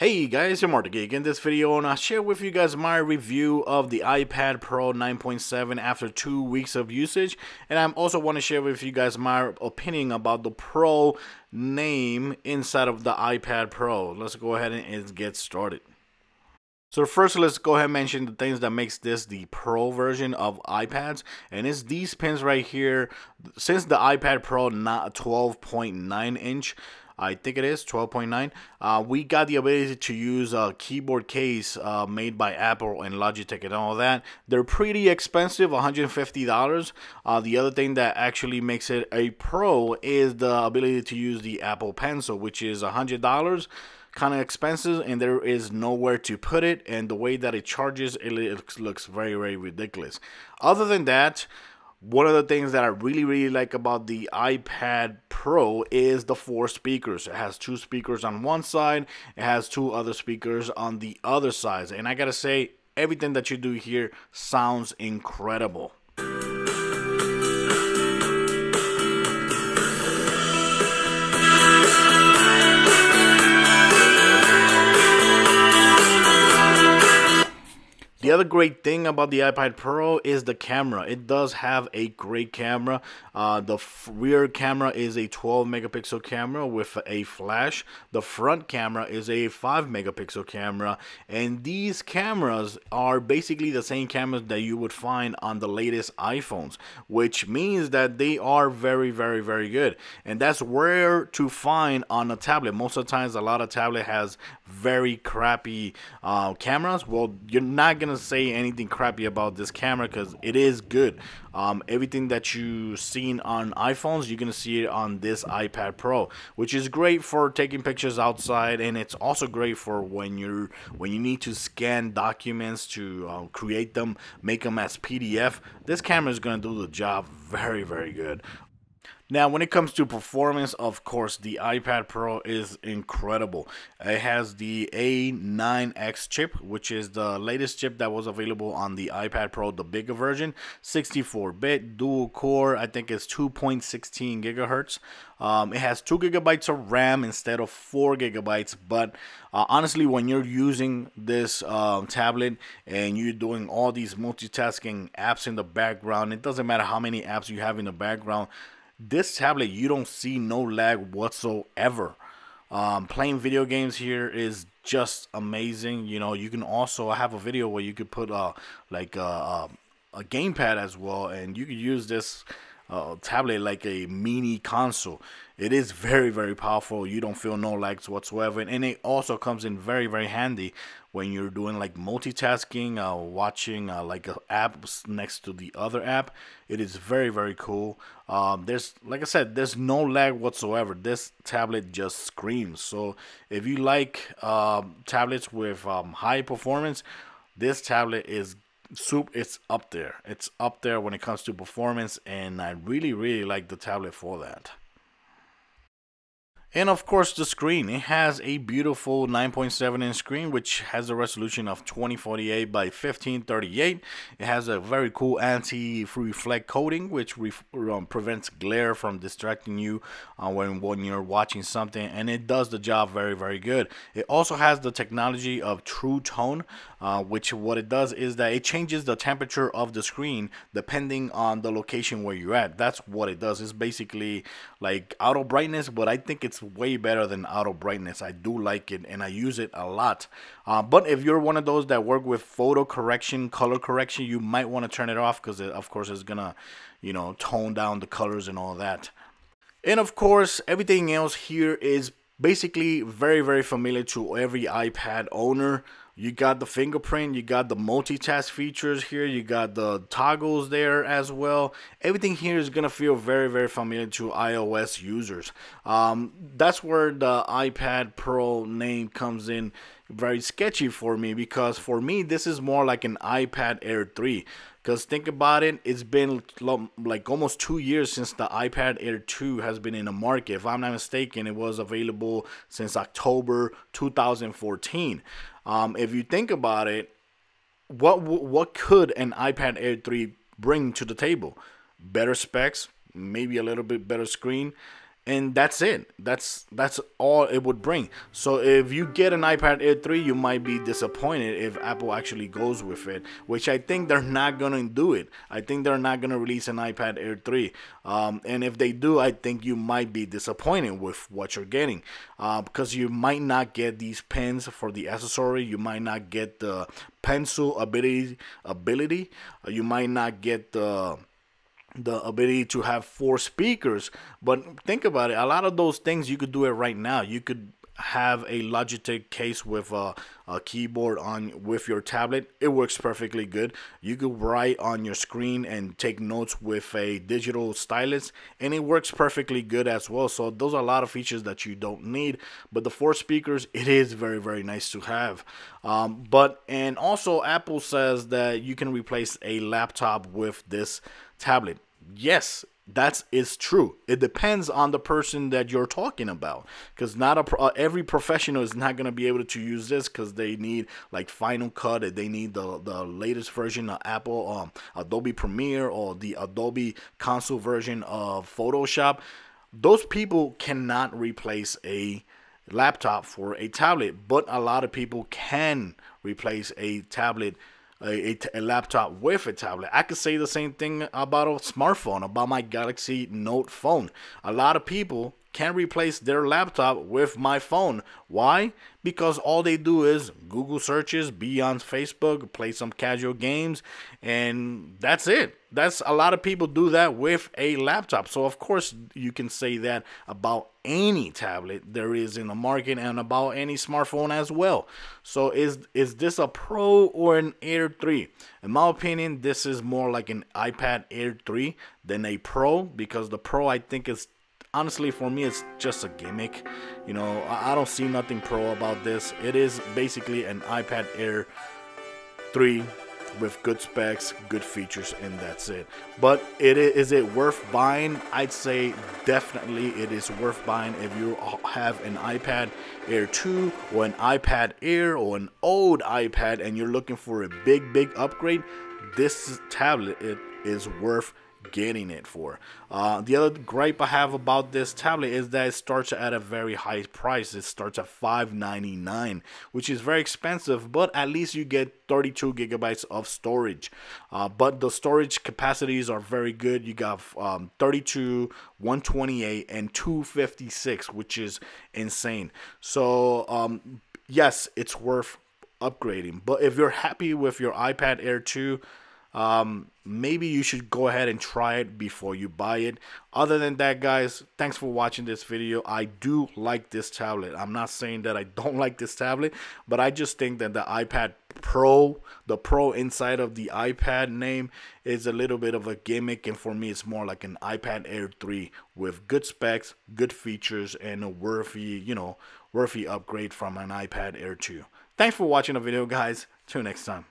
Hey guys, I'm Geek. In this video, and I'll share with you guys my review of the iPad Pro 9.7 after 2 weeks of usage, and I also want to share with you guys my opinion about the Pro name inside of the iPad Pro. Let's go ahead and get started. So first, let's go ahead and mention the things that makes this the Pro version of iPads, and it's these pins right here. Since the iPad Pro not 12.9 inch, I think it is 12.9. We got the ability to use a keyboard case made by Apple and Logitech and all that. They're pretty expensive, $150. The other thing that actually makes it a Pro is the ability to use the Apple Pencil, which is $100. Kind of expensive, and there is nowhere to put it, and the way that it charges, it looks very, very ridiculous. Other than that, one of the things that I really like about the iPad Pro is the 4 speakers. It has 2 speakers on one side, it has 2 other speakers on the other side, and I gotta say, everything that you do here sounds incredible. The other great thing about the iPad Pro is the camera. It does have a great camera. The rear camera is a 12 megapixel camera with a flash. The front camera is a 5 megapixel camera. And these cameras are basically the same cameras that you would find on the latest iPhones, which means that they are very good. And that's rare to find on a tablet. Most of the times, a lot of tablet has very crappy cameras. Well, you're not gonna say anything crappy about this camera because it is good. Everything that you've seen on iPhones, you're gonna see it on this iPad Pro, which is great for taking pictures outside, and it's also great for when you need to scan documents to create them, make them as PDF. This camera is gonna do the job very good. Now, when it comes to performance, of course, the iPad Pro is incredible. It has the A9X chip, which is the latest chip that was available on the iPad Pro, the bigger version. 64-bit, dual core, I think it's 2.16 gigahertz. It has 2 gigabytes of RAM instead of 4 gigabytes, but honestly, when you're using this tablet and you're doing all these multitasking apps in the background, it doesn't matter how many apps you have in the background, this tablet, you don't see no lag whatsoever. Playing video games here is just amazing. You know, you can also, I have a video where you could put like a gamepad as well, and you could use this tablet like a mini console. It is very powerful. You don't feel no lags whatsoever, and it also comes in very handy when you're doing like multitasking, watching like an app next to the other app. It is very cool. There's, like I said, there's no lag whatsoever. This tablet just screams. So if you like tablets with high performance, this tablet is it's up there. It's up there when it comes to performance, and I really like the tablet for that. And of course, the screen. It has a beautiful 9.7 inch screen, which has a resolution of 2048 by 1538. It has a very cool anti-reflect coating, which prevents glare from distracting you when you're watching something, and it does the job very good. It also has the technology of True Tone, which what it does is that it changes the temperature of the screen depending on the location where you're at. That's what it does. It's basically like auto brightness, but I think it's way better than auto brightness. I do like it, and I use it a lot. But if you're one of those that work with photo correction, color correction, you might want to turn it off because of course it's gonna, you know, tone down the colors and all that. And of course, everything else here is basically very familiar to every iPad owner. You got the fingerprint, you got the multitask features here, you got the toggles there as well. Everything here is going to feel very familiar to iOS users. That's where the iPad Pro name comes in very sketchy for me, because for me this is more like an iPad Air 3. Because think about it, it's been like almost 2 years since the iPad Air 2 has been in the market. If I'm not mistaken, it was available since October 2014. If you think about it, what could an iPad Air 3 bring to the table? Better specs, maybe a little bit better screen, and that's it. That's all it would bring. So if you get an iPad Air 3, you might be disappointed if Apple actually goes with it, which I think they're not gonna do it. I think they're not gonna release an iPad Air 3, and if they do, I think you might be disappointed with what you're getting, because you might not get these pens for the accessory. You might not get the pencil ability. You might not get the ability to have 4 speakers. But think about it, a lot of those things you could do it right now. You could have a Logitech case with a keyboard on with your tablet. It works perfectly good. You could write on your screen and take notes with a digital stylus, and it works perfectly good as well. So those are a lot of features that you don't need, but the 4 speakers, it is very, very nice to have. And also Apple says that you can replace a laptop with this tablet. Yes, that is true. It depends on the person that you're talking about, because not every professional is not going to be able to use this, because they need like Final Cut, they need the latest version of Apple Adobe Premiere, or the Adobe console version of Photoshop. Those people cannot replace a laptop for a tablet, but a lot of people can replace a tablet, a laptop with a tablet. I could say the same thing about a smartphone, about my Galaxy Note phone. A lot of people can replace their laptop with my phone. Why? Because all they do is Google searches, be on Facebook, play some casual games, and that's it. That's a lot of people do that with a laptop. So of course you can say that about any tablet there is in the market, and about any smartphone as well. So is this a Pro or an Air 3? In my opinion, this is more like an iPad Air 3 than a Pro, because the Pro, I think, is honestly, for me, it's just a gimmick. You know, I don't see nothing pro about this. It is basically an iPad Air 3 with good specs, good features, and that's it. But is it worth buying? I'd say definitely it is worth buying if you have an iPad Air 2 or an iPad Air or an old iPad and you're looking for a big upgrade. This tablet, it is worth getting it for. The other gripe I have about this tablet is that it starts at a very high price. It starts at $599, which is very expensive, but at least you get 32 gigabytes of storage. But the storage capacities are very good. You got 32, 128, and 256, which is insane. So yes, it's worth upgrading. But if you're happy with your iPad Air 2, maybe you should go ahead and try it before you buy it. Other than that, guys, thanks for watching this video. I do like this tablet. I'm not saying that I don't like this tablet, but I just think that the iPad Pro, the Pro inside of the iPad name, is a little bit of a gimmick, and for me it's more like an iPad Air 3 with good specs, good features, and a worthy upgrade from an iPad Air 2. Thanks for watching the video, guys. Till next time.